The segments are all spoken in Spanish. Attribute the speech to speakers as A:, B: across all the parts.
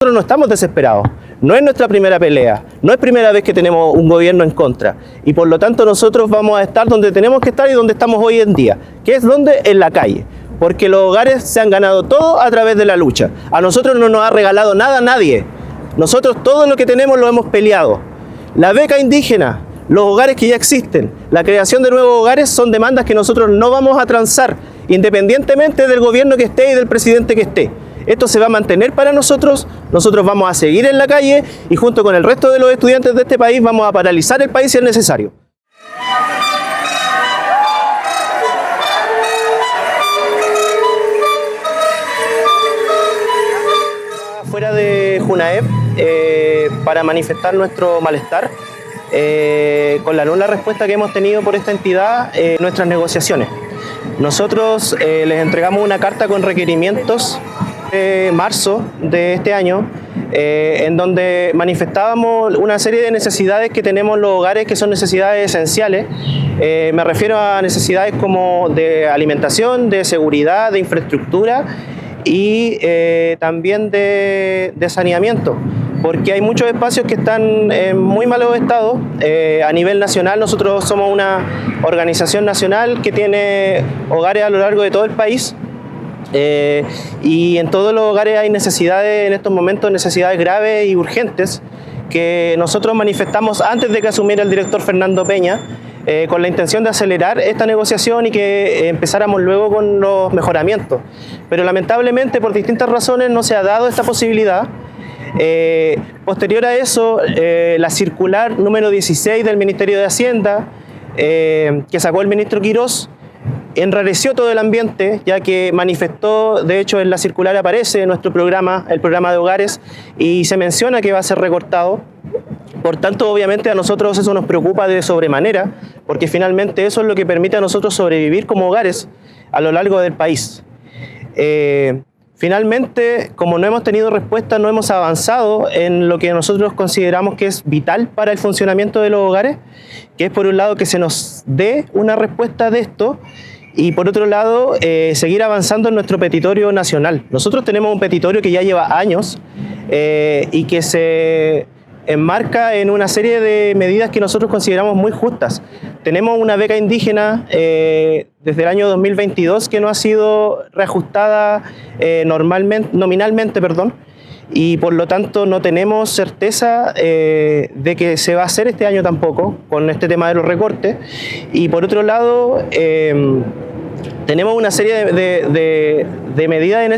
A: Nosotros no estamos desesperados, no es nuestra primera pelea, no es primera vez que tenemos un gobierno en contra y por lo tanto nosotros vamos a estar donde tenemos que estar y donde estamos hoy en día, que es donde, en la calle, porque los hogares se han ganado todo a través de la lucha. A nosotros no nos ha regalado nada nadie, nosotros todo lo que tenemos lo hemos peleado. La beca indígena, los hogares que ya existen, la creación de nuevos hogares son demandas que nosotros no vamos a transar, independientemente del gobierno que esté y del presidente que esté. Esto se va a mantener para nosotros vamos a seguir en la calle y junto con el resto de los estudiantes de este país vamos a paralizar el país si es necesario. Fuera de Junaep para manifestar nuestro malestar con la nula respuesta que hemos tenido por esta entidad nuestras negociaciones. Nosotros les entregamos una carta con requerimientos de marzo de este año, en donde manifestábamos una serie de necesidades que tenemos los hogares que son necesidades esenciales. Me refiero a necesidades como de alimentación, de seguridad, de infraestructura y también de saneamiento, porque hay muchos espacios que están en muy malos estados. A nivel nacional nosotros somos una organización nacional que tiene hogares a lo largo de todo el país. Y en todos los hogares hay necesidades, en estos momentos necesidades graves y urgentes que nosotros manifestamos antes de que asumiera el director Fernando Peña, con la intención de acelerar esta negociación y que empezáramos luego con los mejoramientos. Pero lamentablemente por distintas razones no se ha dado esta posibilidad. Posterior a eso, la circular número 16 del Ministerio de Hacienda que sacó el ministro Quirós enrareció todo el ambiente, ya que manifestó, de hecho en la circular aparece nuestro programa, el programa de hogares, y se menciona que va a ser recortado. Por tanto, obviamente a nosotros eso nos preocupa de sobremanera, porque finalmente eso es lo que permite a nosotros sobrevivir como hogares a lo largo del país. Finalmente, como no hemos tenido respuesta, no hemos avanzado en lo que nosotros consideramos que es vital para el funcionamiento de los hogares, que es por un lado que se nos dé una respuesta de esto, y por otro lado, seguir avanzando en nuestro petitorio nacional. Nosotros tenemos un petitorio que ya lleva años y que se enmarca en una serie de medidas que nosotros consideramos muy justas. Tenemos una beca indígena desde el año 2022 que no ha sido reajustada nominalmente, y por lo tanto no tenemos certeza de que se va a hacer este año tampoco con este tema de los recortes. Y por otro lado, tenemos una serie de medidas en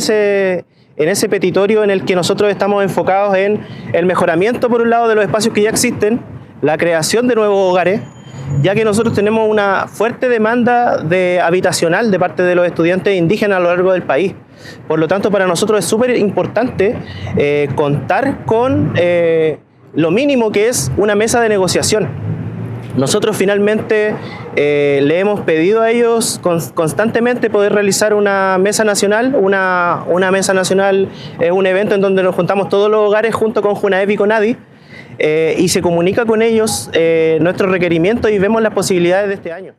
A: ese petitorio en el que nosotros estamos enfocados en el mejoramiento, por un lado, de los espacios que ya existen, la creación de nuevos hogares, ya que nosotros tenemos una fuerte demanda habitacional de parte de los estudiantes indígenas a lo largo del país. Por lo tanto, para nosotros es súper importante contar con lo mínimo que es una mesa de negociación. Nosotros finalmente le hemos pedido a ellos constantemente poder realizar una mesa nacional. Una mesa nacional es un evento en donde nos juntamos todos los hogares junto con Junaep y con ADI y se comunica con ellos nuestros requerimientos y vemos las posibilidades de este año.